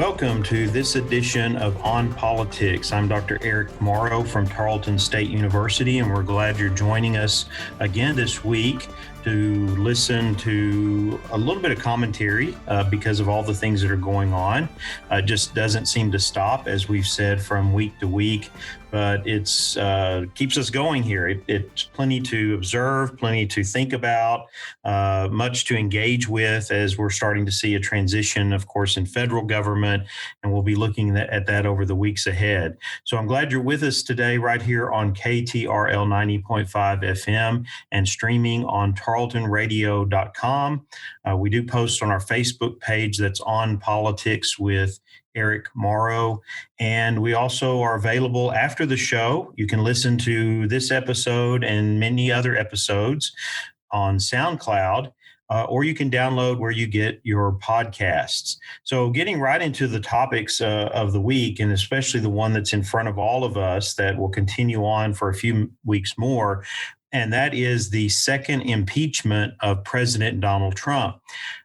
Welcome to this edition of On Politics. I'm Dr. Eric Morrow from Tarleton State University, and we're glad you're joining us again this week to listen to a little bit of commentary because of all the things that are going on. It just doesn't seem to stop, as we've said, from week to week, but it's keeps us going here. It's plenty to observe, plenty to think about, much to engage with as we're starting to see a transition, of course, in federal government, and we'll be looking at that over the weeks ahead. So I'm glad you're with us today right here on KTRL 90.5 FM and streaming on tarletonradio.com. We do post on our Facebook page that's On Politics with Eric Morrow. And we also are available after the show. You can listen to this episode and many other episodes on SoundCloud, or you can download where you get your podcasts. So getting right into the topics of the week, and especially the one that's in front of all of us that will continue on for a few weeks more, and that is the second impeachment of President Donald Trump.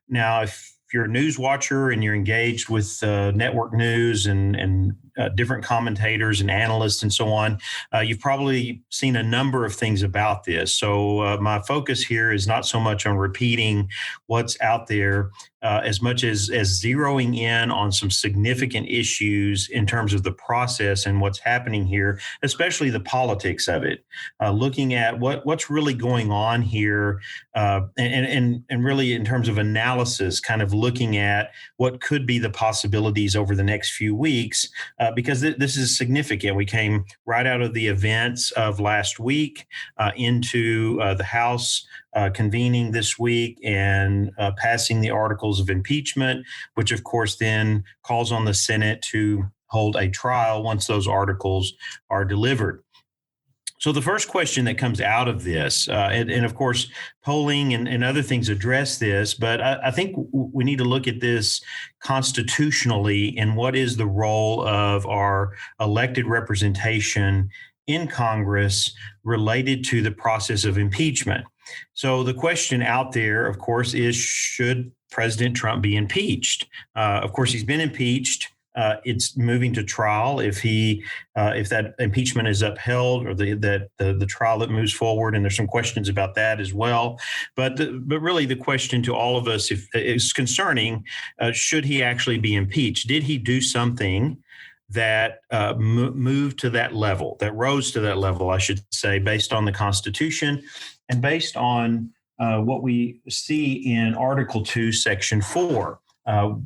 Now, if you're a news watcher and you're engaged with network news and different commentators and analysts and so on, you've probably seen a number of things about this. So my focus here is not so much on repeating what's out there as much as zeroing in on some significant issues in terms of the process and what's happening here, especially the politics of it, looking at what's really going on here and really in terms of analysis, kind of looking at what could be the possibilities over the next few weeks, because this is significant. We came right out of the events of last week into the House convening this week and passing the articles of impeachment, which of course then calls on the Senate to hold a trial once those articles are delivered. So the first question that comes out of this, and of course, polling and other things address this, but I think we need to look at this constitutionally and what is the role of our elected representation in Congress related to the process of impeachment. So the question out there, of course, is should President Trump be impeached? Of course, he's been impeached. It's moving to trial if that impeachment is upheld, or the trial that moves forward, and there's some questions about that as well. But really, the question to all of us is concerning: should he actually be impeached? Did he do something that moved to that level, that rose to that level, I should say, based on the Constitution and based on what we see in Article 2, Section 4?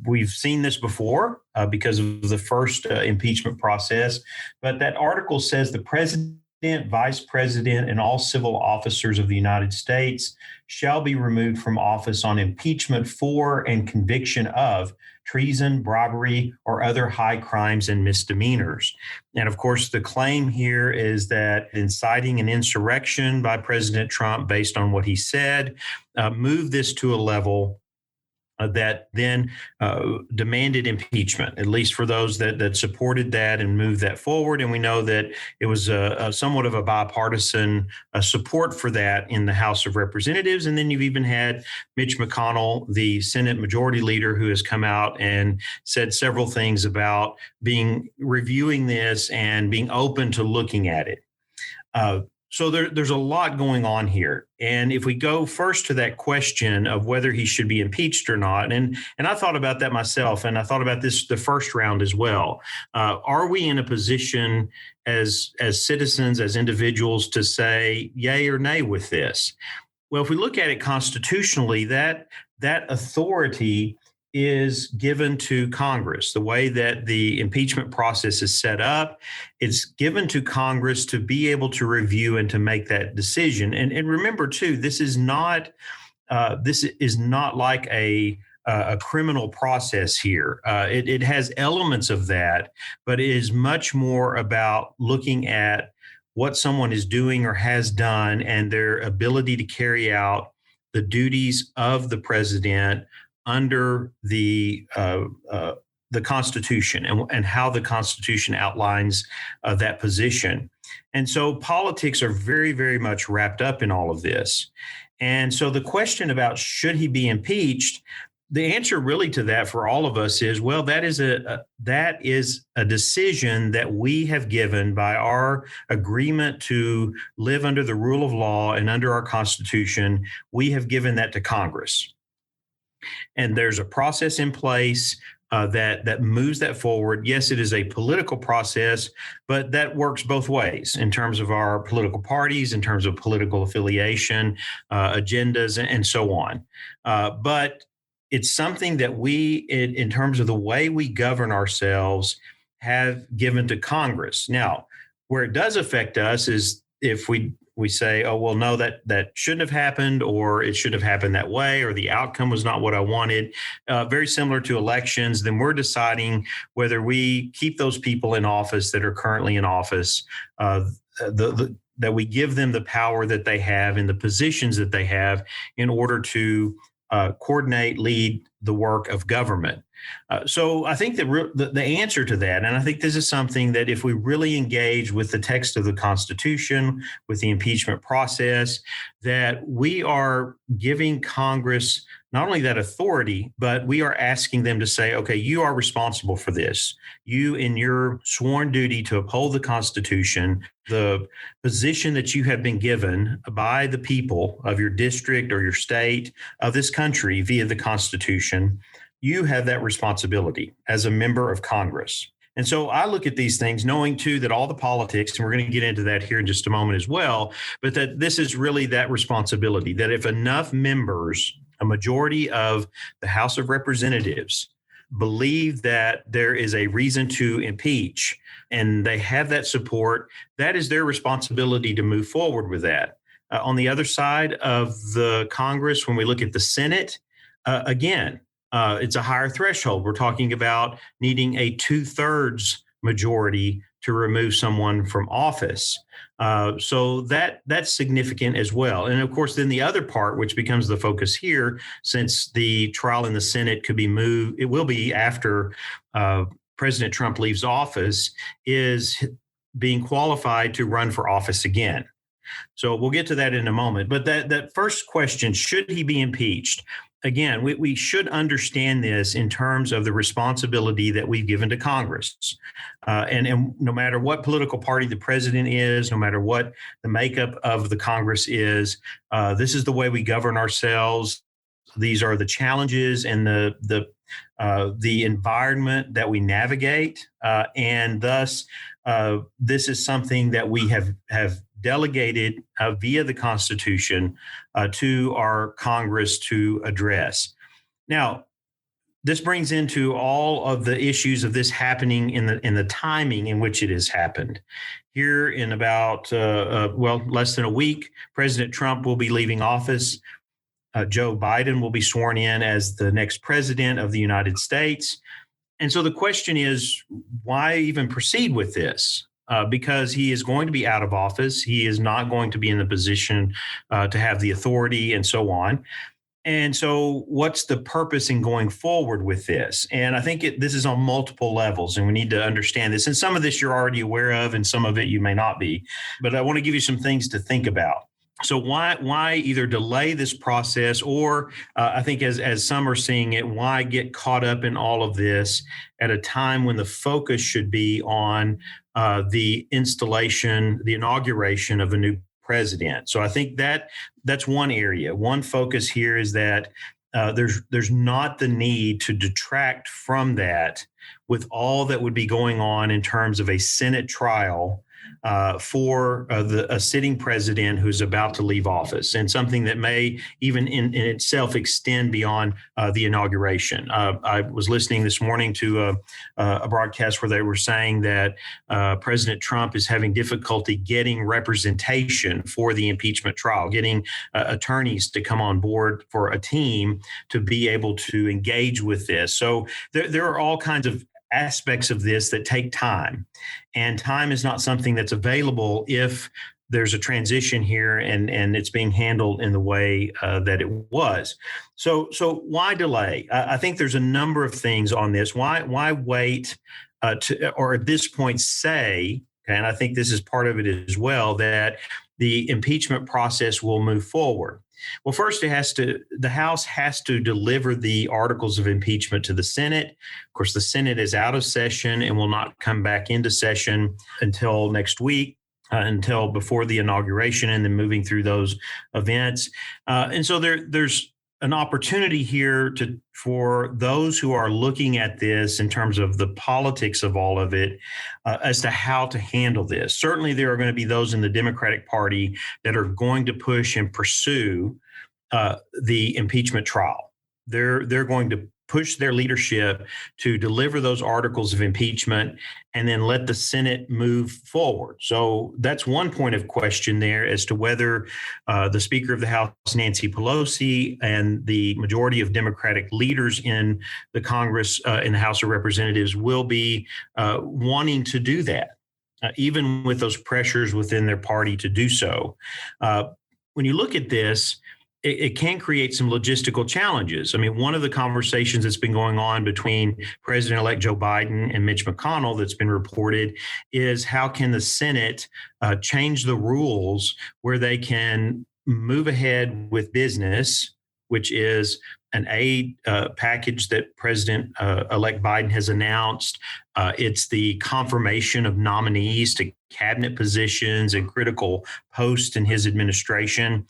We've seen this before because of the first impeachment process, but that article says the president, vice president, and all civil officers of the United States shall be removed from office on impeachment for and conviction of treason, bribery, or other high crimes and misdemeanors. And of course, the claim here is that inciting an insurrection by President Trump based on what he said moved this to a level that then demanded impeachment, at least for those that supported that and moved that forward. And we know that it was somewhat of a bipartisan support for that in the House of Representatives. And then you've even had Mitch McConnell, the Senate Majority Leader, who has come out and said several things about reviewing this and being open to looking at it. So there's a lot going on here. And if we go first to that question of whether he should be impeached or not, and I thought about that myself, and I thought about this the first round as well. Are we in a position as citizens, as individuals, to say yay or nay with this? Well, if we look at it constitutionally, that authority is given to Congress. The way that the impeachment process is set up, it's given to Congress to be able to review and to make that decision. And remember, too, this is not like a criminal process here. It has elements of that, but it is much more about looking at what someone is doing or has done and their ability to carry out the duties of the president under the Constitution and how the Constitution outlines that position. And so politics are very, very much wrapped up in all of this. And so the question about should he be impeached the answer really to that for all of us is, well, that is a decision that we have given by our agreement to live under the rule of law and under our Constitution. We have given that to Congress, and there's a process in place that moves that forward. Yes, it is a political process, but that works both ways in terms of our political parties, in terms of political affiliation, agendas, and so on. But it's something that we, in terms of the way we govern ourselves, have given to Congress. Now, where it does affect us is if we say, oh, well, no, that shouldn't have happened, or it should have happened that way, or the outcome was not what I wanted. Very similar to elections, then we're deciding whether we keep those people in office that are currently in office, that we give them the power that they have in the positions that they have in order to coordinate, lead the work of government. So I think that the answer to that, and I think this is something that if we really engage with the text of the Constitution, with the impeachment process, that we are giving Congress not only that authority, but we are asking them to say, okay, you are responsible for this. You, in your sworn duty to uphold the Constitution, the position that you have been given by the people of your district or your state of this country via the Constitution, you have that responsibility as a member of Congress. And so I look at these things knowing, too, that all the politics, and we're going to get into that here in just a moment as well, but that this is really that responsibility, that if enough members, a majority of the House of Representatives, believe that there is a reason to impeach and they have that support, that is their responsibility to move forward with that. On the other side of the Congress, when we look at the Senate, again, it's a higher threshold. We're talking about needing a 2/3 majority to remove someone from office. So that's significant as well. And of course, then the other part, which becomes the focus here, since the trial in the Senate could be moved, it will be after President Trump leaves office, is being qualified to run for office again. So we'll get to that in a moment. But that first question, should he be impeached? Again, we should understand this in terms of the responsibility that we've given to Congress. And no matter what political party the president is, no matter what the makeup of the Congress is, this is the way we govern ourselves. These are the challenges and the environment that we navigate. And thus, this is something that we have delegated via the Constitution to our Congress to address. Now, this brings into all of the issues of this happening in the timing in which it has happened. Here in about less than a week, President Trump will be leaving office. Joe Biden will be sworn in as the next president of the United States. And so the question is, why even proceed with this? Because he is going to be out of office. He is not going to be in the position to have the authority and so on. And so what's the purpose in going forward with this? And I think this is on multiple levels, and we need to understand this. And some of this you're already aware of, and some of it you may not be. But I want to give you some things to think about. So why either delay this process, or I think as some are seeing it, why get caught up in all of this at a time when the focus should be on the installation, the inauguration of a new president? So I think that's one area. One focus here is that there's not the need to detract from that with all that would be going on in terms of a Senate trial for a sitting president who's about to leave office, and something that may even in itself extend beyond the inauguration. I was listening this morning to a broadcast where they were saying that President Trump is having difficulty getting representation for the impeachment trial, getting attorneys to come on board for a team to be able to engage with this. So there are all kinds of aspects of this that take time, and time is not something that's available if there's a transition here and it's being handled in the way that it was. So why delay? I think there's a number of things on this. Why wait or at this point say, And I think this is part of it as well, that the impeachment process will move forward. Well, first, the House has to deliver the articles of impeachment to the Senate. Of course, the Senate is out of session and will not come back into session until next week. Until before the inauguration, and then moving through those events. And so there's an opportunity here for those who are looking at this in terms of the politics of all of it, as to how to handle this. Certainly, there are going to be those in the Democratic Party that are going to push and pursue the impeachment trial. They're going to push their leadership to deliver those articles of impeachment and then let the Senate move forward. So that's one point of question there as to whether the Speaker of the House, Nancy Pelosi, and the majority of Democratic leaders in the Congress, in the House of Representatives, will be wanting to do that, even with those pressures within their party to do so. When you look at this, it can create some logistical challenges. I mean, one of the conversations that's been going on between President-elect Joe Biden and Mitch McConnell that's been reported is how can the Senate change the rules where they can move ahead with business, which is an aid package that President-elect Biden has announced. It's the confirmation of nominees to cabinet positions and critical posts in his administration.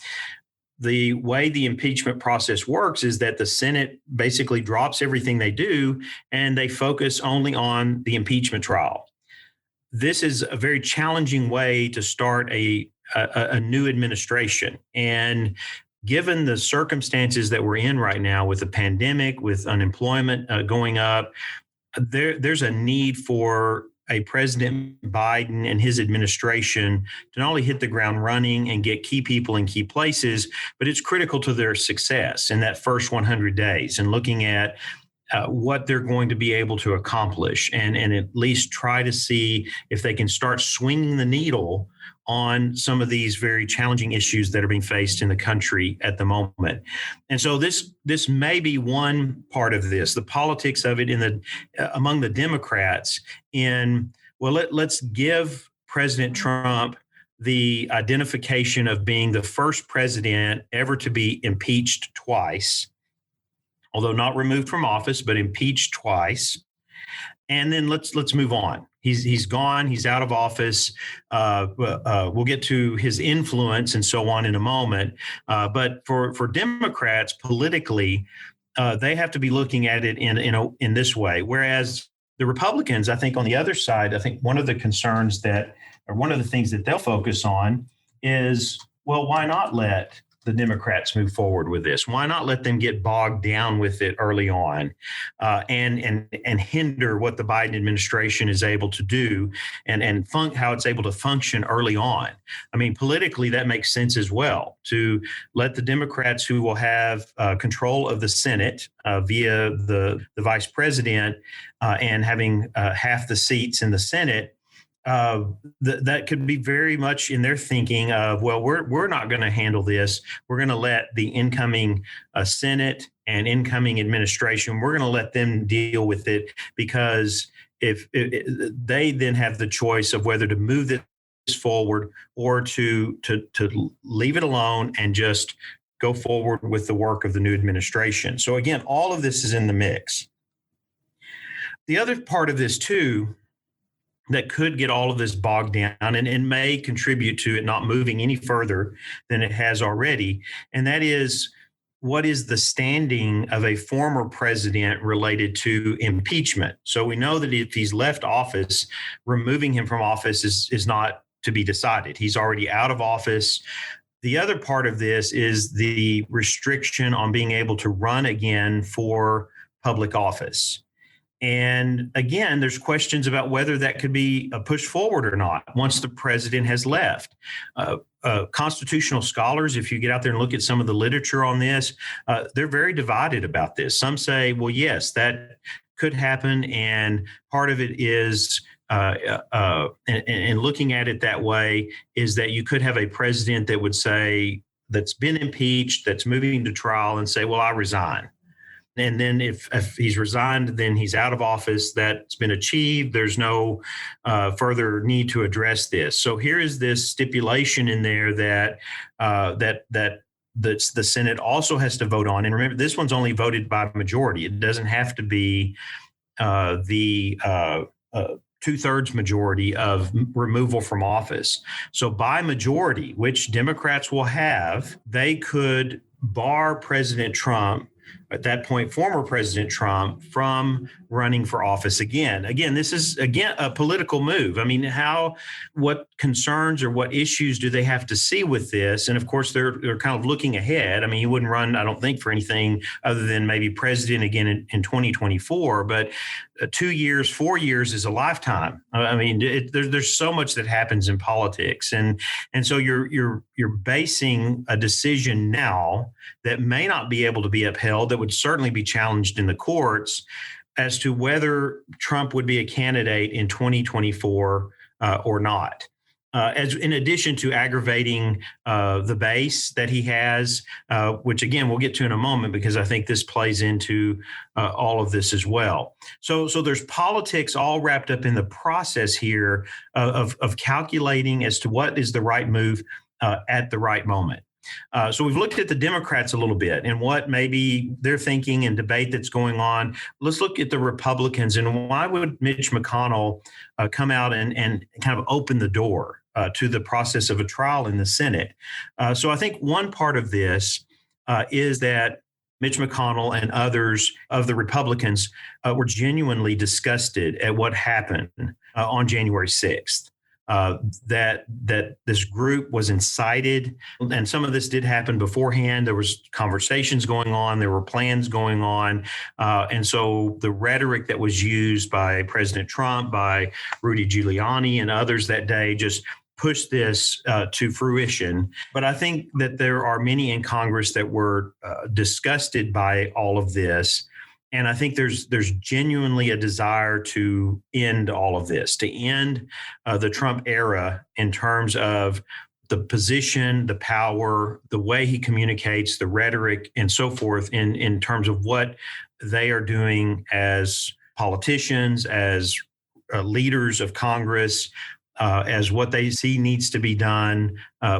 The way the impeachment process works is that the Senate basically drops everything they do and they focus only on the impeachment trial. This is a very challenging way to start a new administration. And given the circumstances that we're in right now with the pandemic, with unemployment going up, there's a need for a President Biden and his administration to not only hit the ground running and get key people in key places, but it's critical to their success in that first 100 days and looking at what they're going to be able to accomplish and at least try to see if they can start swinging the needle on some of these very challenging issues that are being faced in the country at the moment. And so this may be one part of this, the politics of it among the Democrats let's give President Trump the identification of being the first president ever to be impeached twice, although not removed from office, but impeached twice. And then let's move on. He's gone. He's out of office. We'll get to his influence and so on in a moment. But for Democrats politically, they have to be looking at it in this way. Whereas the Republicans, I think on the other side, I think one of the concerns one of the things that they'll focus on is, well, why not let the Democrats move forward with this? Why not let them get bogged down with it early on and hinder what the Biden administration is able to do and how it's able to function early on? I mean, politically, that makes sense as well, to let the Democrats who will have control of the Senate via the vice president and having half the seats in the Senate, that could be very much in their thinking of, well, we're not going to handle this. We're going to let the incoming Senate and incoming administration, we're going to let them deal with it, because if they then have the choice of whether to move this forward or to leave it alone and just go forward with the work of the new administration. So again, all of this is in the mix. The other part of this too, that could get all of this bogged down and may contribute to it not moving any further than it has already. And that is, what is the standing of a former president related to impeachment? So we know that if he's left office, removing him from office is not to be decided. He's already out of office. The other part of this is the restriction on being able to run again for public office. And again, there's questions about whether that could be pushed forward or not once the president has left. Constitutional scholars, if you get out there and look at some of the literature on this, they're very divided about this. Some say, well, yes, that could happen. And part of it is, and looking at it that way, is that you could have a president that would say, that's been impeached, that's moving to trial, and say, well, I resign. And then if he's resigned, then he's out of office. That's been achieved. There's no further need to address this. So here is this stipulation in there that the Senate also has to vote on. And remember, this one's only voted by majority. It doesn't have to be the 2/3 majority of removal from office. So by majority, which Democrats will have, they could bar President Trump, at that point, former President Trump, from running for office again. Again, this is, again, a political move. I mean, what concerns or what issues do they have to see with this? And of course, they're kind of looking ahead. I mean, he wouldn't run, I don't think, for anything other than maybe president again in 2024. But 2 years, 4 years is a lifetime. I mean, there's so much that happens in politics, and so you're basing a decision now that may not be able to be upheld, that would certainly be challenged in the courts, as to whether Trump would be a candidate in 2024 or not. As in addition to aggravating the base that he has, which again we'll get to in a moment, because I think this plays into all of this as well. So there's politics all wrapped up in the process here of calculating as to what is the right move at the right moment. So we've looked at the Democrats a little bit and what maybe they're thinking and debate that's going on. Let's look at the Republicans, and why would Mitch McConnell come out and kind of open the door to the process of a trial in the Senate? So I think one part of this is that Mitch McConnell and others of the Republicans were genuinely disgusted at what happened on January 6th. That this group was incited, and some of this did happen beforehand. There was conversations going on, there were plans going on, and so the rhetoric that was used by President Trump, by Rudy Giuliani, and others that day just pushed this to fruition. But I think that there are many in Congress that were disgusted by all of this. And I think there's genuinely a desire to end all of this, to end the Trump era in terms of the position, the power, the way he communicates, the rhetoric, and so forth, in terms of what they are doing as politicians, as leaders of Congress, as what they see needs to be done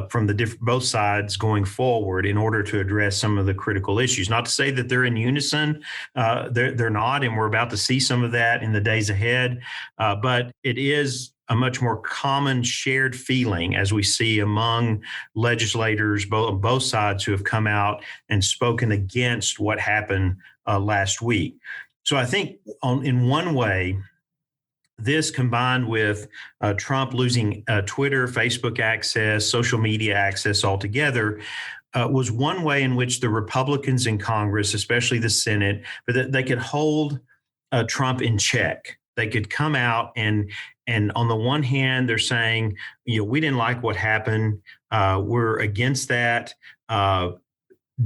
from both sides going forward in order to address some of the critical issues. Not to say that they're in unison, they're not, and we're about to see some of that in the days ahead. But it is a much more common shared feeling, as we see among legislators on both sides, who have come out and spoken against what happened last week. So I think in one way, this, combined with Trump losing Twitter, Facebook access, social media access altogether, was one way in which the Republicans in Congress, especially the Senate, but that they could hold Trump in check. They could come out and on the one hand, they're saying, we didn't like what happened. We're against that.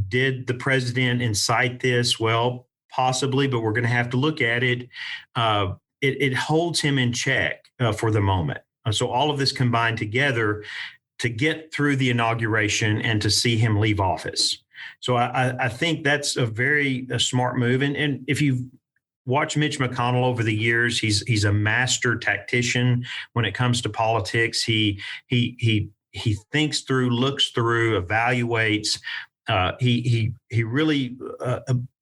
Did the president incite this? Well, possibly, but we're going to have to look at it. It holds him in check for the moment. So all of this combined together to get through the inauguration and to see him leave office. So I think that's a very smart move. And if you've watched Mitch McConnell over the years, he's a master tactician when it comes to politics. He thinks through, looks through, evaluates. He really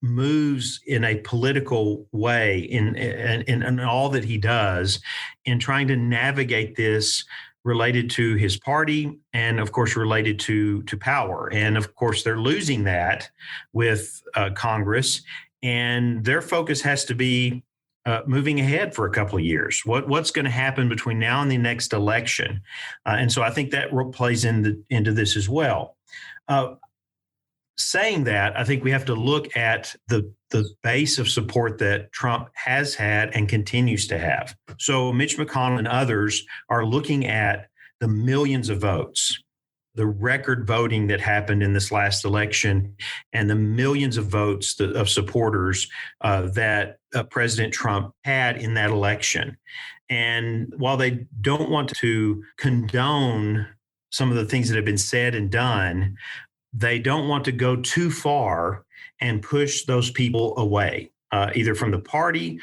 moves in a political way in all that he does in trying to navigate this related to his party and, of course, related to power. And, of course, they're losing that with Congress, and their focus has to be moving ahead for a couple of years. What's going to happen between now and the next election? And so I think that plays into this as well. Saying that, I think we have to look at the base of support that Trump has had and continues to have. So Mitch McConnell and others are looking at the millions of votes, the record voting that happened in this last election, and the millions of votes of supporters that President Trump had in that election. And while they don't want to condone some of the things that have been said and done, they don't want to go too far and push those people away, either from the party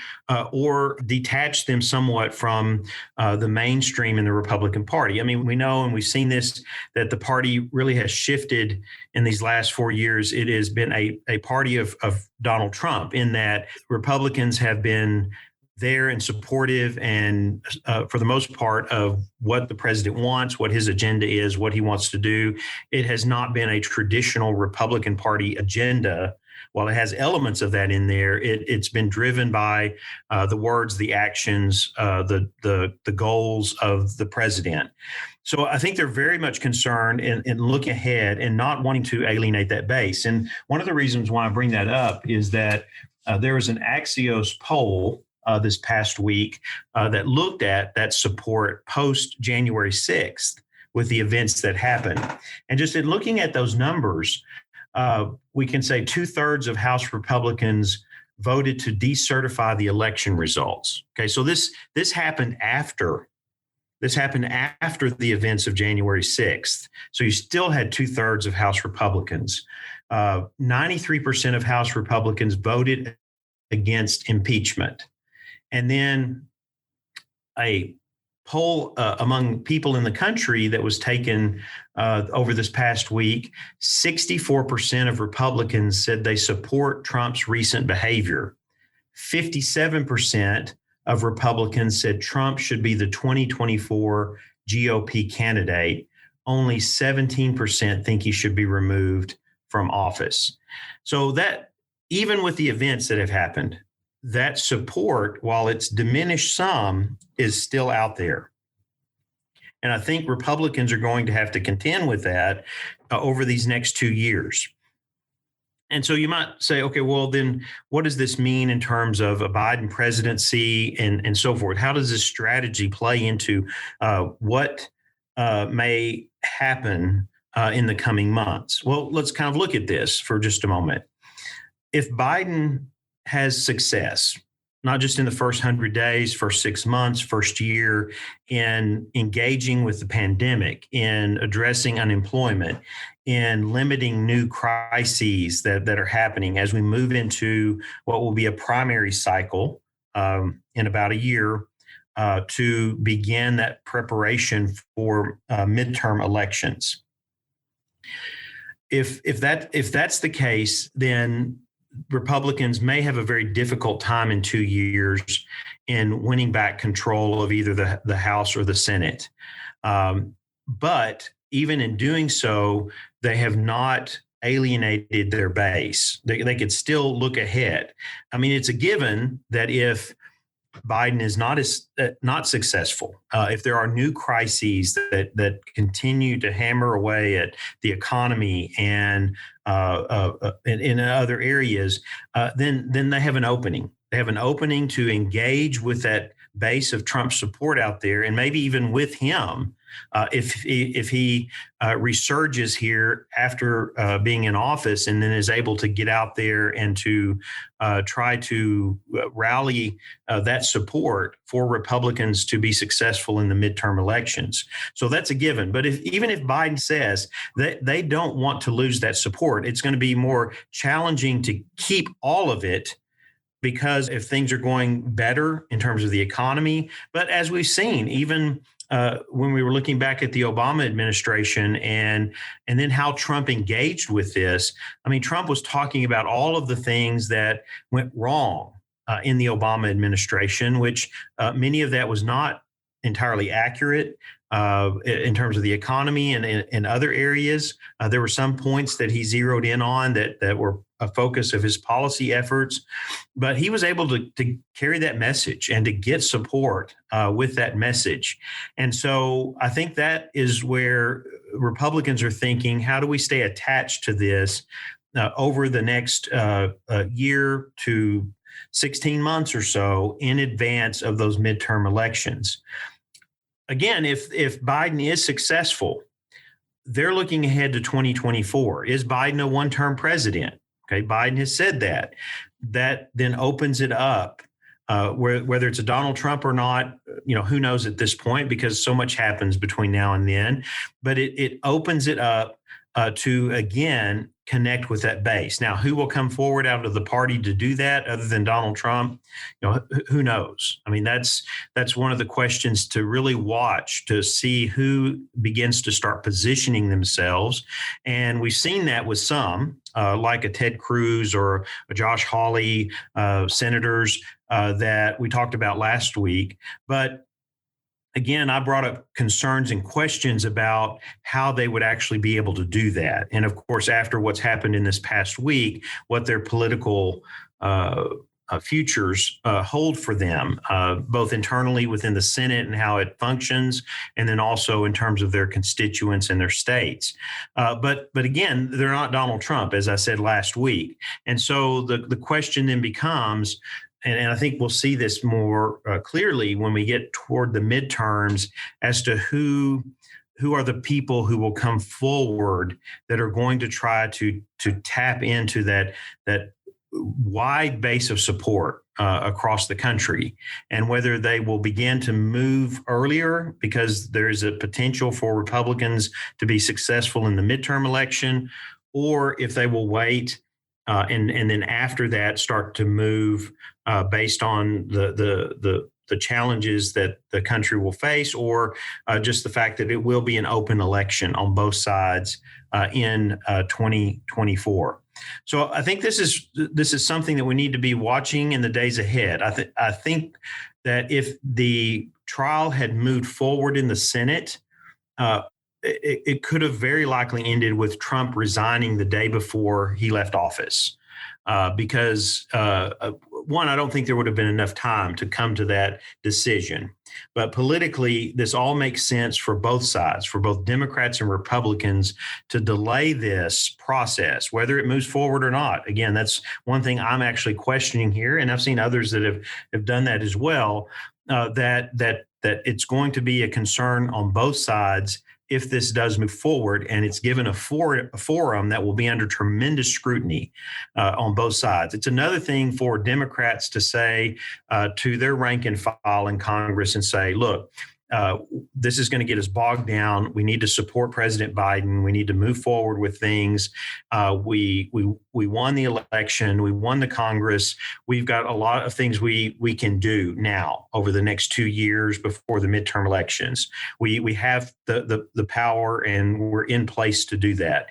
or detach them somewhat from the mainstream in the Republican Party. I mean, we know and we've seen this, that the party really has shifted in these last 4 years. It has been a party of Donald Trump, in that Republicans have been there and supportive and for the most part of what the president wants, what his agenda is, what he wants to do. It has not been a traditional Republican Party agenda. While it has elements of that in there, it's been driven by the words, the actions, the goals of the president. So I think they're very much concerned in looking ahead and not wanting to alienate that base. And one of the reasons why I bring that up is that there was an Axios poll this past week that looked at that support post January 6th with the events that happened. And just in looking at those numbers, we can say 2/3 of House Republicans voted to decertify the election results. Okay, so this happened after the events of January 6th. So you still had 2/3 of House Republicans. 93% of House Republicans voted against impeachment. And then a poll among people in the country that was taken over this past week, 64% of Republicans said they support Trump's recent behavior. 57% of Republicans said Trump should be the 2024 GOP candidate. Only 17% think he should be removed from office. So that, even with the events that have happened, that support, while it's diminished some, is still out there. And I think Republicans are going to have to contend with that over these next 2 years. And so you might say, okay, well, then what does this mean in terms of a Biden presidency and so forth? How does this strategy play into what may happen in the coming months? Well, let's kind of look at this for just a moment. If Biden has success, not just in the first 100 days, first 6 months, first year, in engaging with the pandemic, in addressing unemployment, in limiting new crises that are happening as we move into what will be a primary cycle in about a year to begin that preparation for midterm elections. If that's the case, then Republicans may have a very difficult time in 2 years in winning back control of either the House or the Senate. But even in doing so, they have not alienated their base. They could still look ahead. I mean, it's a given that if Biden is not successful, if there are new crises that continue to hammer away at the economy and in other areas, then they have an opening. They have an opening to engage with that base of Trump support out there, and maybe even with him if he resurges here after being in office, and then is able to get out there and to try to rally that support for Republicans to be successful in the midterm elections. So that's a given. But even if Biden says that they don't want to lose that support, it's going to be more challenging to keep all of it, because if things are going better in terms of the economy. But as we've seen, even when we were looking back at the Obama administration and then how Trump engaged with this, I mean, Trump was talking about all of the things that went wrong in the Obama administration, which many of that was not entirely accurate in terms of the economy and in other areas. There were some points that he zeroed in on that were a focus of his policy efforts, but he was able to carry that message and to get support with that message. And so I think that is where Republicans are thinking, how do we stay attached to this over the next year to 16 months or so in advance of those midterm elections? Again, if Biden is successful, they're looking ahead to 2024. Is Biden a one-term president? Okay, Biden has said that. That then opens it up, whether it's a Donald Trump or not, who knows at this point, because so much happens between now and then. But it opens it up to again connect with that base. Now, who will come forward out of the party to do that other than Donald Trump? Who knows? I mean, that's one of the questions to really watch, to see who begins to start positioning themselves. And we've seen that with some, like a Ted Cruz or a Josh Hawley, senators that we talked about last week. But again, I brought up concerns and questions about how they would actually be able to do that. And of course, after what's happened in this past week, what their political futures hold for them, both internally within the Senate and how it functions, and then also in terms of their constituents and their states. But again, they're not Donald Trump, as I said last week. And so the question then becomes, and I think we'll see this more clearly when we get toward the midterms, as to who are the people who will come forward that are going to try to tap into that wide base of support across the country, and whether they will begin to move earlier because there's a potential for Republicans to be successful in the midterm election, or if they will wait and then after that start to move based on the challenges that the country will face, or just the fact that it will be an open election on both sides in 2024. So I think this is something that we need to be watching in the days ahead. I think that if the trial had moved forward in the Senate, it could have very likely ended with Trump resigning the day before he left office. Because one, I don't think there would have been enough time to come to that decision. But politically, this all makes sense for both sides, for both Democrats and Republicans, to delay this process, whether it moves forward or not. Again, that's one thing I'm actually questioning here, and I've seen others that have done that as well. That it's going to be a concern on both sides if this does move forward, and it's given a forum that will be under tremendous scrutiny on both sides. It's another thing for Democrats to say to their rank and file in Congress and say, look, this is going to get us bogged down. We need to support President Biden. We need to move forward with things. We won the election. We won the Congress. We've got a lot of things we can do now over the next 2 years before the midterm elections. We have the power, and we're in place to do that.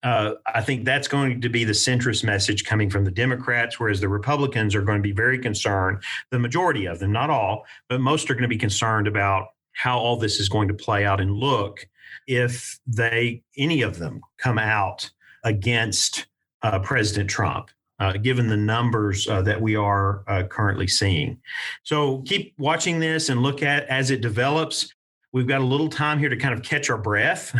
I think that's going to be the centrist message coming from the Democrats, whereas the Republicans are going to be very concerned. The majority of them, not all, but most are going to be concerned about how all this is going to play out and look if any of them come out against President Trump, given the numbers that we are currently seeing. So keep watching this and look at as it develops. We've got a little time here to kind of catch our breath,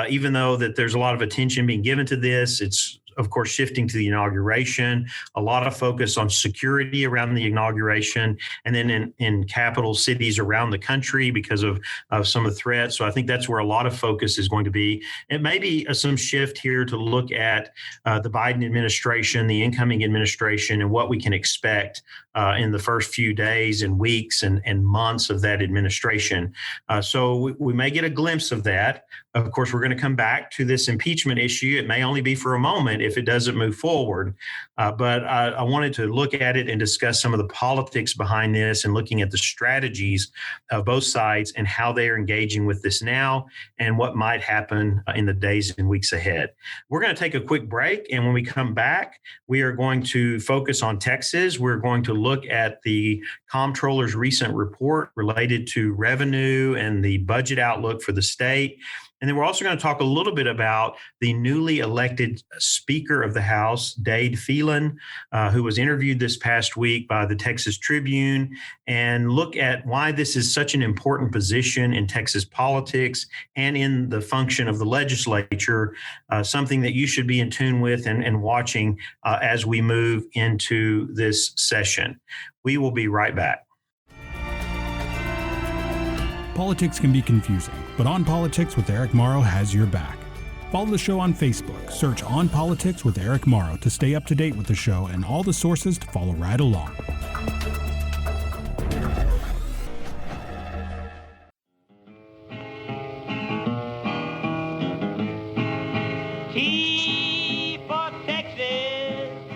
even though that there's a lot of attention being given to this. It's, of course, shifting to the inauguration, a lot of focus on security around the inauguration, and then in capital cities around the country because of some of the threats. So I think that's where a lot of focus is going to be. It may be some shift here to look at the Biden administration, the incoming administration, and what we can expect in the first few days and weeks and months of that administration. So we may get a glimpse of that. Of course, we're going to come back to this impeachment issue. It may only be for a moment if it doesn't move forward. But I wanted to look at it and discuss some of the politics behind this and looking at the strategies of both sides and how they are engaging with this now and what might happen in the days and weeks ahead. We're going to take a quick break. And when we come back, we are going to focus on Texas. We're going to look at the Comptroller's recent report related to revenue and the budget outlook for the state. And then we're also going to talk a little bit about the newly elected Speaker of the House, Dade Phelan, who was interviewed this past week by the Texas Tribune, and look at why this is such an important position in Texas politics and in the function of the legislature, something that you should be in tune with and watching as we move into this session. We will be right back. Politics can be confusing, but On Politics with Eric Morrow has your back. Follow the show on Facebook. Search On Politics with Eric Morrow to stay up to date with the show and all the sources to follow right along.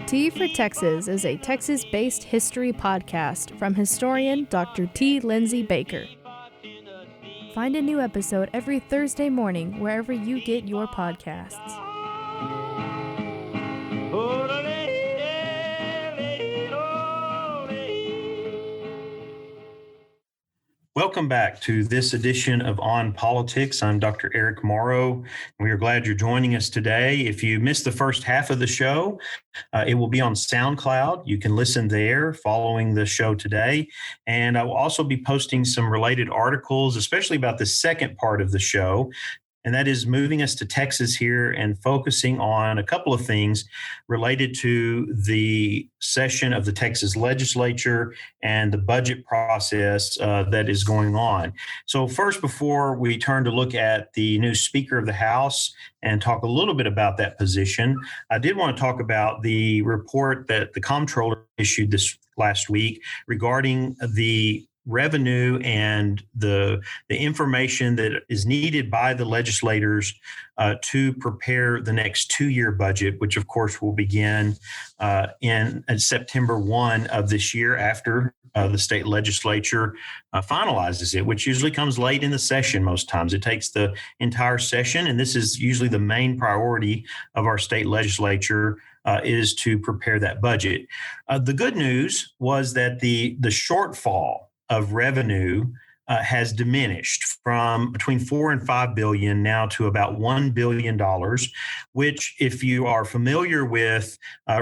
T for Texas is a Texas-based history podcast from historian Dr. T. Lindsay Baker. Find a new episode every Thursday morning wherever you get your podcasts. Welcome back to this edition of On Politics. I'm Dr. Eric Morrow. We are glad you're joining us today. If you missed the first half of the show, it will be on SoundCloud. You can listen there following the show today. And I will also be posting some related articles, especially about the second part of the show. And that is moving us to Texas here and focusing on a couple of things related to the session of the Texas legislature and the budget process that is going on. So first, before we turn to look at the new Speaker of the House and talk a little bit about that position, I did want to talk about the report that the Comptroller issued this last week regarding the revenue and the information that is needed by the legislators to prepare the next two-year budget, which of course will begin in September 1 of this year after the state legislature finalizes it, which usually comes late in the session most times. It takes the entire session, and this is usually the main priority of our state legislature is to prepare that budget. The good news was that the shortfall of revenue has diminished from between $4 and $5 billion now to about $1 billion, which, if you are familiar with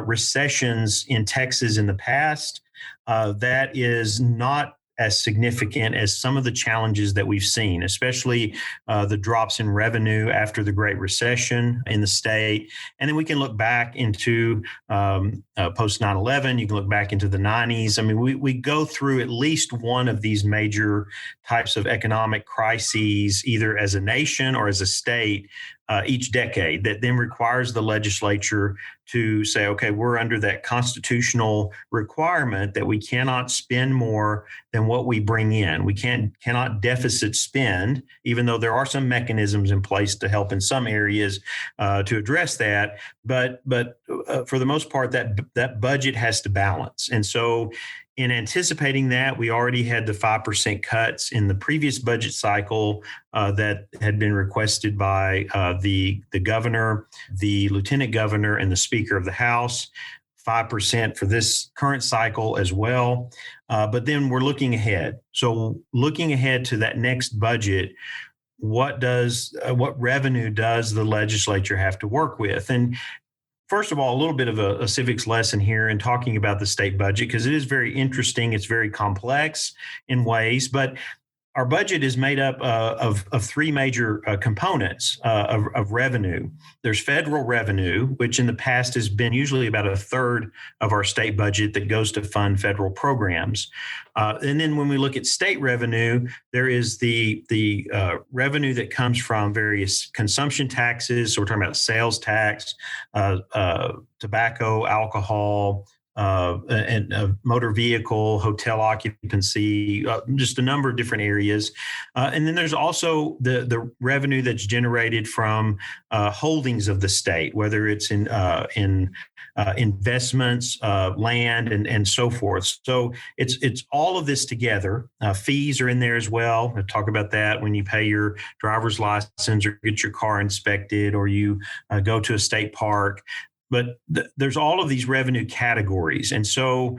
recessions in Texas in the past, that is not as significant as some of the challenges that we've seen, especially the drops in revenue after the Great Recession in the state. And then we can look back into post 9/11, you can look back into the 90s. I mean, we go through at least one of these major types of economic crises, either as a nation or as a state, each decade, that then requires the legislature to say, okay, we're under that constitutional requirement that we cannot spend more than what we bring in. We cannot deficit spend, even though there are some mechanisms in place to help in some areas to address that. But for the most part, that budget has to balance. And so in anticipating that, we already had the 5% cuts in the previous budget cycle that had been requested by the governor, the lieutenant governor, and the Speaker of the House. 5% for this current cycle as well. But then we're looking ahead. So looking ahead to that next budget, what revenue does the legislature have to work with? And first of all, a little bit of a civics lesson here in talking about the state budget, because it is very interesting. It's very complex in ways, but our budget is made up of three major components of revenue. There's federal revenue, which in the past has been usually about a third of our state budget that goes to fund federal programs. And then when we look at state revenue, there is the revenue that comes from various consumption taxes. So we're talking about sales tax, tobacco, alcohol, and motor vehicle, hotel occupancy, just a number of different areas. And then there's also the revenue that's generated from holdings of the state, whether it's in investments, land, and so forth. So it's all of this together. Fees are in there as well. We'll talk about that when you pay your driver's license or get your car inspected, or you go to a state park. But there's all of these revenue categories. And so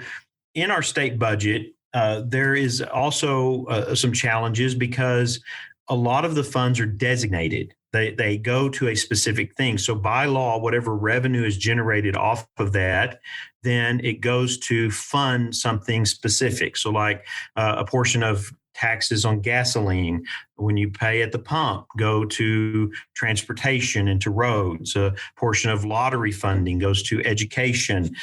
in our state budget, there is also some challenges because a lot of the funds are designated. They go to a specific thing. So by law, whatever revenue is generated off of that, then it goes to fund something specific. So like a portion of taxes on gasoline when you pay at the pump go to transportation and to roads. A portion of lottery funding goes to education.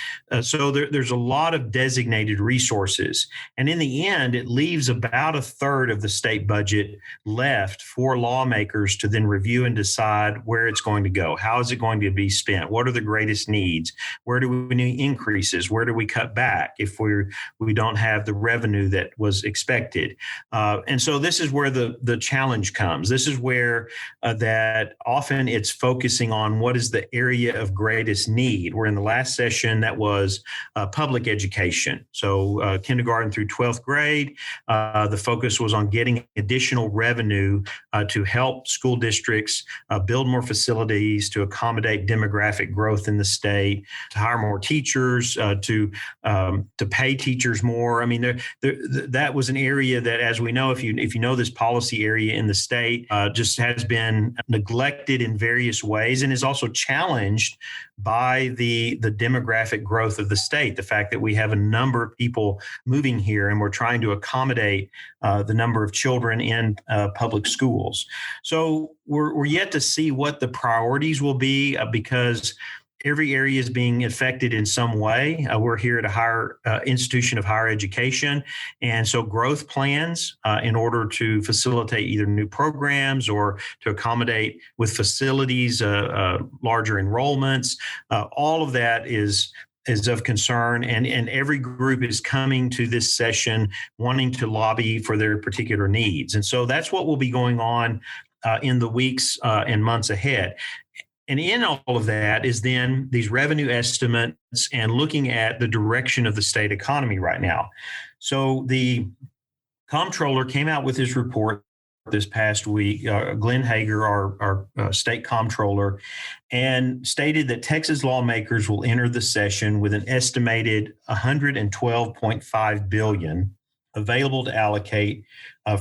So there's a lot of designated resources. And in the end, it leaves about a third of the state budget left for lawmakers to then review and decide where it's going to go. How is it going to be spent? What are the greatest needs? Where do we need increases? Where do we cut back if we don't have the revenue that was expected? And so this is where the challenge comes. This is where that often it's focusing on what is the area of greatest need. Where in the last session, that was public education. So kindergarten through 12th grade, the focus was on getting additional revenue to help school districts build more facilities to accommodate demographic growth in the state, to hire more teachers, to pay teachers more. I mean, that was an area that, as we know, if you know this policy area in the state, just has been neglected in various ways and is also challenged by the demographic growth of the state. The fact that we have a number of people moving here and we're trying to accommodate the number of children in public schools. So we're yet to see what the priorities will be because every area is being affected in some way. We're here at a higher institution of higher education. And so growth plans in order to facilitate either new programs or to accommodate with facilities, larger enrollments, all of that is of concern. And every group is coming to this session wanting to lobby for their particular needs. And so that's what will be going on in the weeks and months ahead. And in all of that is then these revenue estimates and looking at the direction of the state economy right now. So the Comptroller came out with his report this past week, Glenn Hager, our state comptroller, and stated that Texas lawmakers will enter the session with an estimated $112.5 billion available to allocate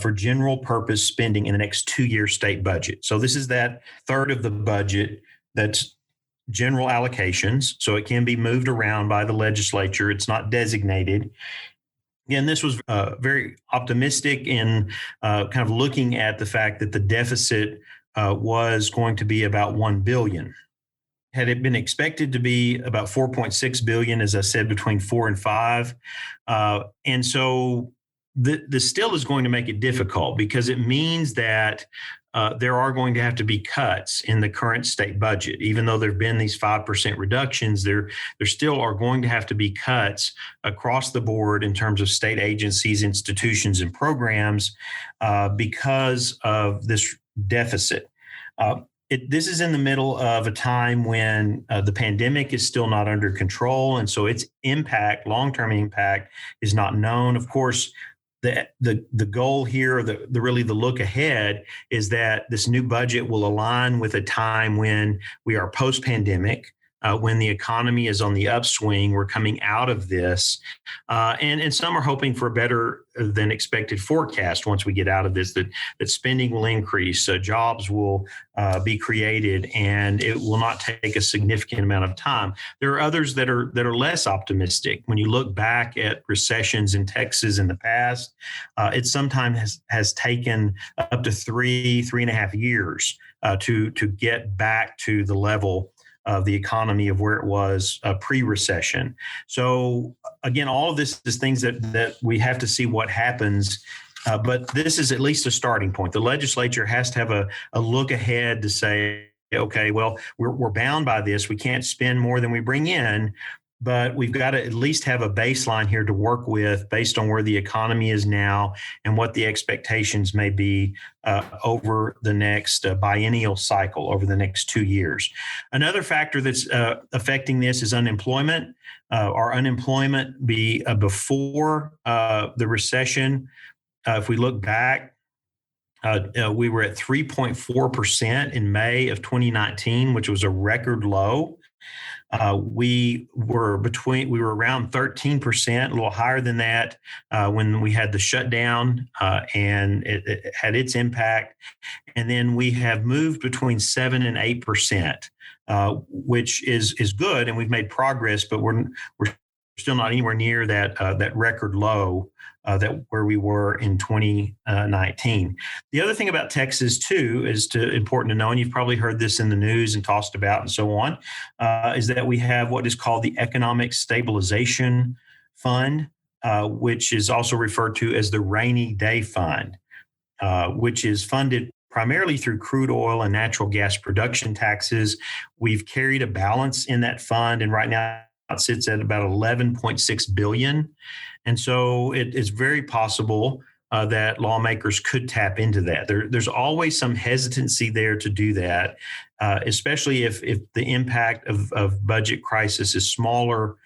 for general purpose spending in the next 2-year state budget. So this is that third of the budget that's general allocations. So it can be moved around by the legislature. It's not designated. Again, this was very optimistic in kind of looking at the fact that the deficit was going to be about $1 billion. Had it been expected to be about $4.6 billion, as I said, between 4 and 5. And so this still is going to make it difficult because it means that there are going to have to be cuts in the current state budget. Even though there have been these 5% reductions, there still are going to have to be cuts across the board in terms of state agencies, institutions, and programs because of this deficit. This is in the middle of a time when the pandemic is still not under control, and so its impact, long-term impact, is not known. Of course, the goal here, the look ahead, is that this new budget will align with a time when we are post-pandemic, when the economy is on the upswing. We're coming out of this, and some are hoping for a better than expected forecast once we get out of this, that spending will increase, jobs will be created, and it will not take a significant amount of time. There are others that are less optimistic. When you look back at recessions in Texas in the past, it sometimes has taken up to 3.5 years to get back to the level of the economy of where it was pre-recession. So again, all of this is things that we have to see what happens. But this is at least a starting point. The legislature has to have a look ahead to say, okay, well, we're bound by this. We can't spend more than we bring in, but we've got to at least have a baseline here to work with based on where the economy is now and what the expectations may be over the next biennial cycle, over the next 2 years. Another factor that's affecting this is unemployment. Our unemployment before the recession, if we look back, we were at 3.4% in May of 2019, which was a record low. We were around 13%, a little higher than that when we had the shutdown, and it had its impact. And then we have moved between 7 and 8%, which is good, and we've made progress, but we're still not anywhere near that record low where we were in 2019. The other thing about Texas too is important to know, and you've probably heard this in the news and tossed about and so on, is that we have what is called the Economic Stabilization Fund, which is also referred to as the Rainy Day Fund, which is funded primarily through crude oil and natural gas production taxes. We've carried a balance in that fund, and right now it sits at about $11.6 billion. And so it is very possible that lawmakers could tap into that. There's always some hesitancy there to do that, especially if the impact of budget crisis is smaller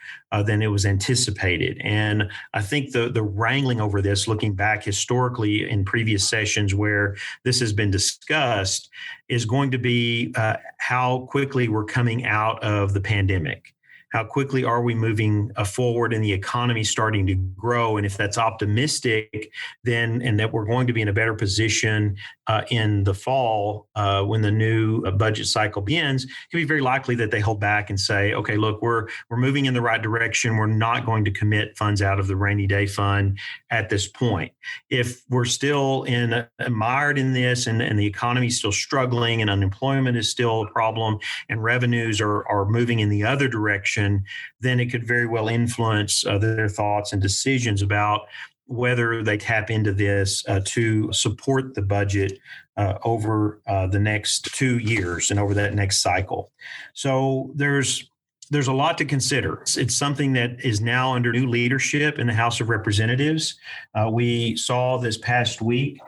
than it was anticipated. And I think the wrangling over this, looking back historically in previous sessions where this has been discussed, is going to be how quickly we're coming out of the pandemic. How quickly are we moving forward and the economy starting to grow? And if that's optimistic, then and that we're going to be in a better position in the fall when the new budget cycle begins, it can be very likely that they hold back and say, okay, look, we're moving in the right direction. We're not going to commit funds out of the rainy day fund at this point. If we're still mired in this and the economy is still struggling and unemployment is still a problem and revenues are moving in the other direction, then it could very well influence their thoughts and decisions about whether they tap into this to support the budget over the next 2 years and over that next cycle. So there's a lot to consider. It's something that is now under new leadership in the House of Representatives. We saw this past week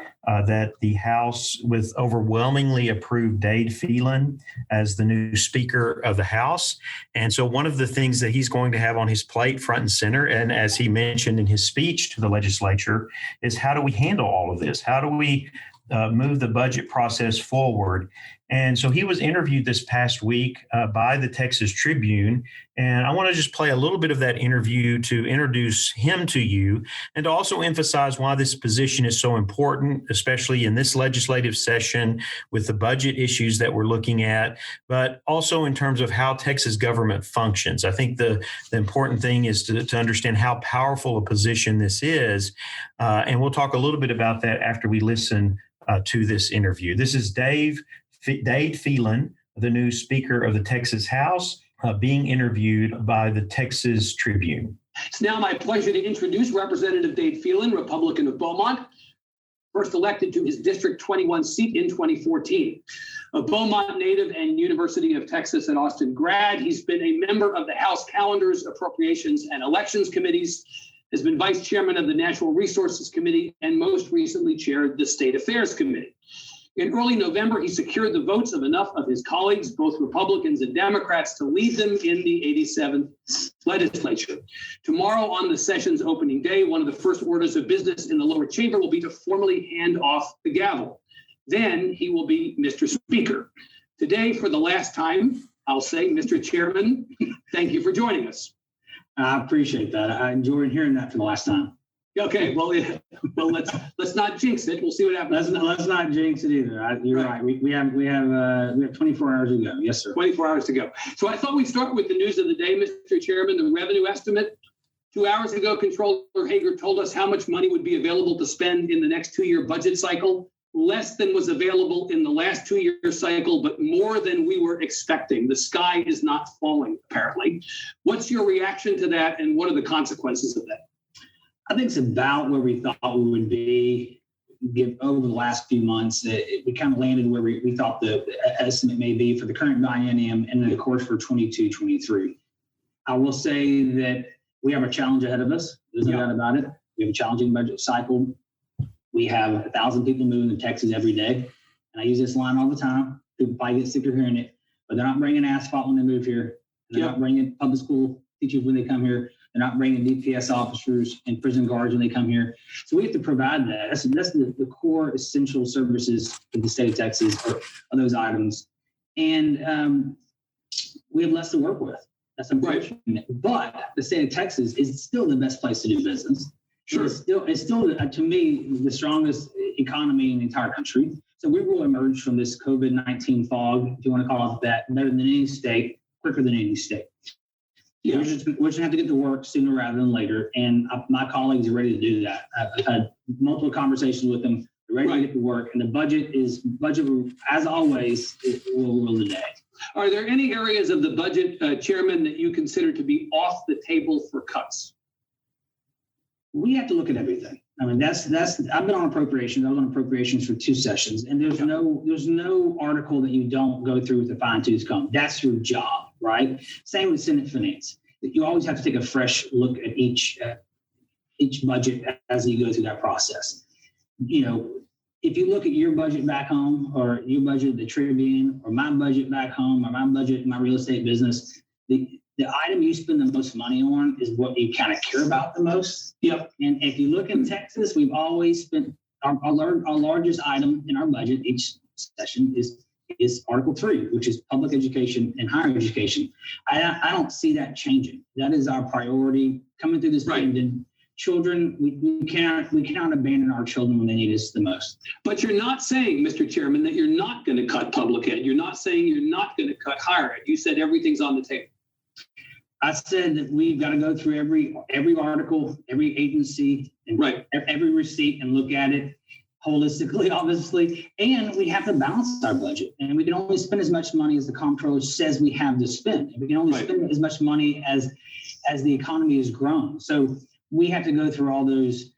that the House with overwhelmingly approved Dade Phelan as the new Speaker of the House. And so one of the things that he's going to have on his plate front and center, and as he mentioned in his speech to the legislature, is how do we handle all of this? How do we move the budget process forward? And so he was interviewed this past week by the Texas Tribune. And I want to just play a little bit of that interview to introduce him to you and to also emphasize why this position is so important, especially in this legislative session with the budget issues that we're looking at, but also in terms of how Texas government functions. I think the important thing is to understand how powerful a position this is. And we'll talk a little bit about that after we listen to this interview. This is Dade Phelan, the new Speaker of the Texas House, being interviewed by the Texas Tribune. It's now my pleasure to introduce Representative Dade Phelan, Republican of Beaumont, first elected to his District 21 seat in 2014. A Beaumont native and University of Texas at Austin grad, he's been a member of the House Calendars, Appropriations, and Elections Committees, has been vice chairman of the Natural Resources Committee, and most recently chaired the State Affairs Committee. In early November, he secured the votes of enough of his colleagues, both Republicans and Democrats, to lead them in the 87th legislature. Tomorrow, on the session's opening day, one of the first orders of business in the lower chamber will be to formally hand off the gavel. Then he will be Mr. Speaker. Today, for the last time, I'll say, Mr. Chairman, thank you for joining us. I appreciate that. I enjoyed hearing that for the last time. Okay, well, let's not jinx it. We'll see what happens. Let's not jinx it either. You're right. We have 24 hours to go. Yes, sir. 24 hours to go. So I thought we'd start with the news of the day, Mr. Chairman. The revenue estimate. 2 hours ago, Comptroller Hager told us how much money would be available to spend in the next 2-year budget cycle. Less than was available in the last 2-year cycle, but more than we were expecting. The sky is not falling, apparently. What's your reaction to that, and what are the consequences of that? I think it's about where we thought we would be over the last few months. We kind of landed where we thought the estimate may be for the current biennium and then, of course, for 22-23. I will say that we have a challenge ahead of us. There's no doubt about it. We have a challenging budget cycle. We have 1,000 people moving to Texas every day. And I use this line all the time. People probably get sick of hearing it, but they're not bringing asphalt when they move here. They're not bringing public school teachers when they come here. They're not bringing DPS officers and prison guards when they come here. So we have to provide that. That's the core essential services of the state of Texas are those items. And we have less to work with. That's unfortunate. Right. But the state of Texas is still the best place to do business. Sure. It's still, to me, the strongest economy in the entire country. So we will emerge from this COVID-19 fog, if you want to call it that, better than any state, quicker than any state. Yeah. We're just going to have to get to work sooner rather than later. And my colleagues are ready to do that. I've had multiple conversations with them. They're ready to get to work. And the budget, as always, will rule the day. Are there any areas of the budget, Chairman, that you consider to be off the table for cuts? We have to look at everything. I mean, that's. I've been on appropriations. I was on appropriations for 2 sessions, and there's no article that you don't go through with a fine-tooth comb. That's your job, right? Same with Senate Finance. You always have to take a fresh look at each budget as you go through that process. if you look at your budget back home, or your budget at the Tribune, or my budget back home, or my budget in my real estate business, the item you spend the most money on is what you kind of care about the most. Yep. And if you look in Texas, we've always spent our largest item in our budget each session is Article 3, which is public education and higher education. I don't see that changing. That is our priority coming through this pandemic. Children, we cannot abandon our children when they need us the most. But you're not saying, Mr. Chairman, that you're not going to cut public ed. You're not saying you're not going to cut higher ed. You said everything's on the table. I said that we've got to go through every article, every agency, and every receipt and look at it holistically, obviously. And we have to balance our budget. And we can only spend as much money as the Comptroller says we have to spend. And we can only spend as much money as the economy has grown. So we have to go through all those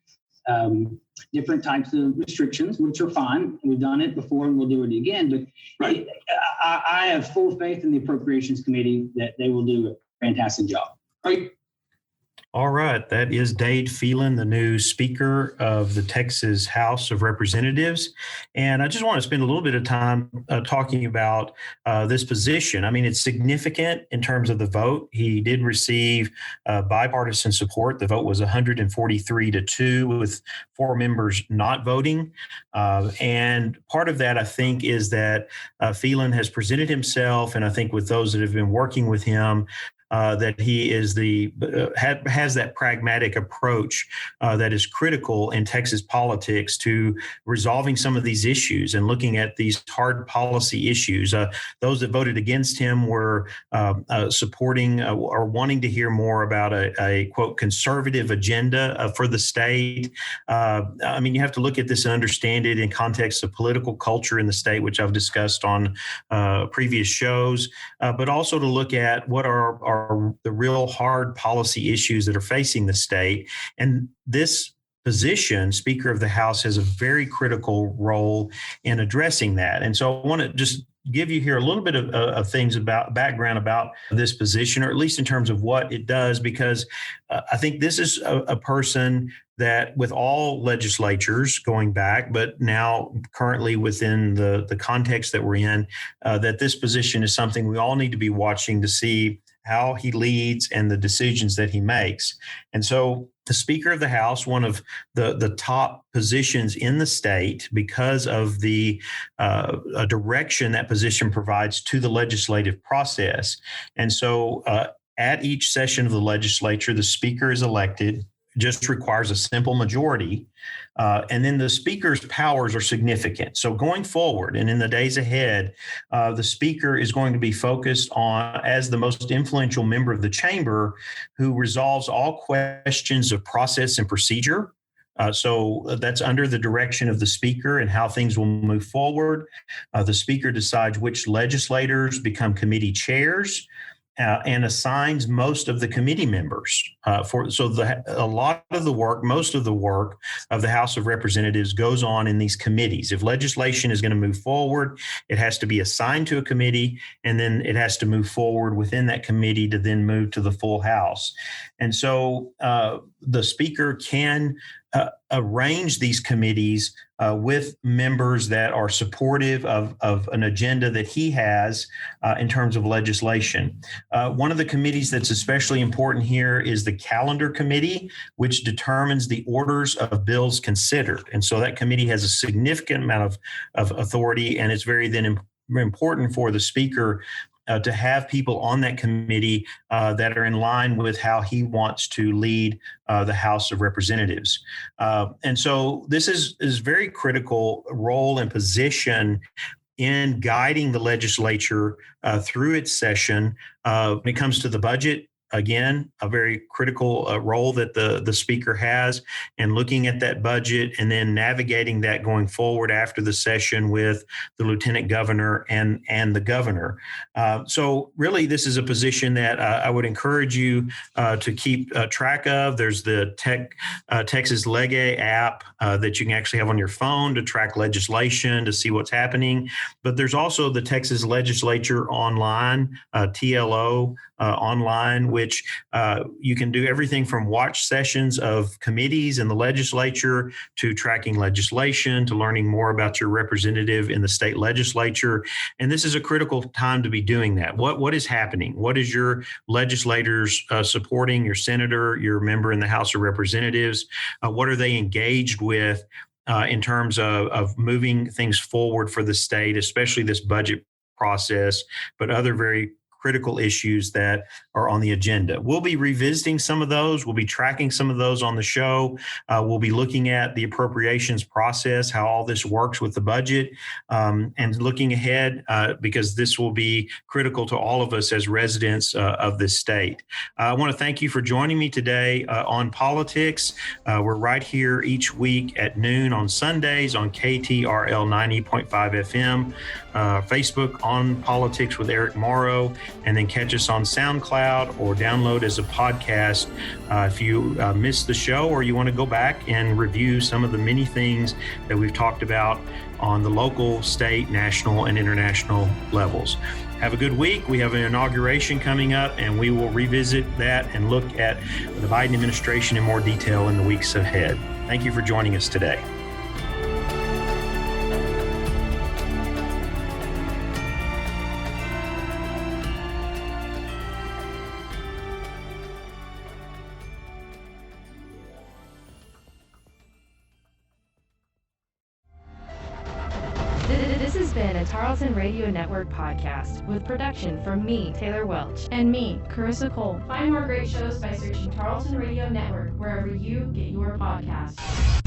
different types of restrictions, which are fine. We've done it before and we'll do it again. But I have full faith in the Appropriations Committee that they will do a fantastic job. All right. That is Dade Phelan, the new Speaker of the Texas House of Representatives. And I just want to spend a little bit of time talking about this position. I mean, it's significant in terms of the vote. He did receive bipartisan support. The vote was 143-2, with 4 members not voting. And part of that, I think, is that Phelan has presented himself, and I think with those that have been working with him, that he is has that pragmatic approach that is critical in Texas politics to resolving some of these issues and looking at these hard policy issues. Those that voted against him were supporting or wanting to hear more about a quote conservative agenda for the state. I mean, you have to look at this and understand it in context of political culture in the state, which I've discussed on previous shows, but also to look at what are the real hard policy issues that are facing the state. And this position, Speaker of the House, has a very critical role in addressing that. And so I want to just give you here a little bit of things about background about this position, or at least in terms of what it does, because I think this is a person that, with all legislatures going back, but now currently within the context that we're in, that this position is something we all need to be watching to see how he leads and the decisions that he makes. And so the Speaker of the House, one of the top positions in the state because of the direction that position provides to the legislative process. And so at each session of the legislature, the Speaker is elected, just requires a simple majority. And then the Speaker's powers are significant. So going forward and in the days ahead, the Speaker is going to be focused on, as the most influential member of the chamber, who resolves all questions of process and procedure. So that's under the direction of the Speaker and how things will move forward. The Speaker decides which legislators become committee chairs. And assigns most of the committee members most of the work of the House of Representatives goes on in these committees. If legislation is going to move forward, it has to be assigned to a committee, and then it has to move forward within that committee to then move to the full House. And so the Speaker can arrange these committees with members that are supportive of an agenda that he has in terms of legislation. One of the committees that's especially important here is the Calendar Committee, which determines the orders of bills considered. And so that committee has a significant amount of authority, and it's very then important for the Speaker to have people on that committee that are in line with how he wants to lead the House of Representatives. And so this is very critical role and position in guiding the legislature through its session. When it comes to the budget, again, a very critical role that the Speaker has in looking at that budget and then navigating that going forward after the session with the Lieutenant Governor and the Governor. So really, this is a position that I would encourage you to keep track of. There's the Texas Lege app that you can actually have on your phone to track legislation, to see what's happening. But there's also the Texas Legislature Online, TLO online, which which you can do everything from watch sessions of committees in the legislature to tracking legislation to learning more about your representative in the state legislature. And this is a critical time to be doing that. What is happening? What is your legislators supporting, your senator, your member in the House of Representatives? What are they engaged with in terms of moving things forward for the state, especially this budget process, but other very critical issues that are on the agenda. We'll be revisiting some of those. We'll be tracking some of those on the show. We'll be looking at the appropriations process, how all this works with the budget, and looking ahead because this will be critical to all of us as residents of this state. I want to thank you for joining me today on Politics. We're right here each week at noon on Sundays on KTRL 90.5 FM, Facebook on Politics with Eric Morrow, and then catch us on SoundCloud or download as a podcast if you missed the show or you want to go back and review some of the many things that we've talked about on the local, state, national, and international levels. Have a good week. We have an inauguration coming up, and we will revisit that and look at the Biden administration in more detail in the weeks ahead. Thank you for joining us today. This has been a Tarleton Radio Network podcast with production from me, Taylor Welch, and me, Carissa Cole. Find more great shows by searching Tarleton Radio Network wherever you get your podcasts.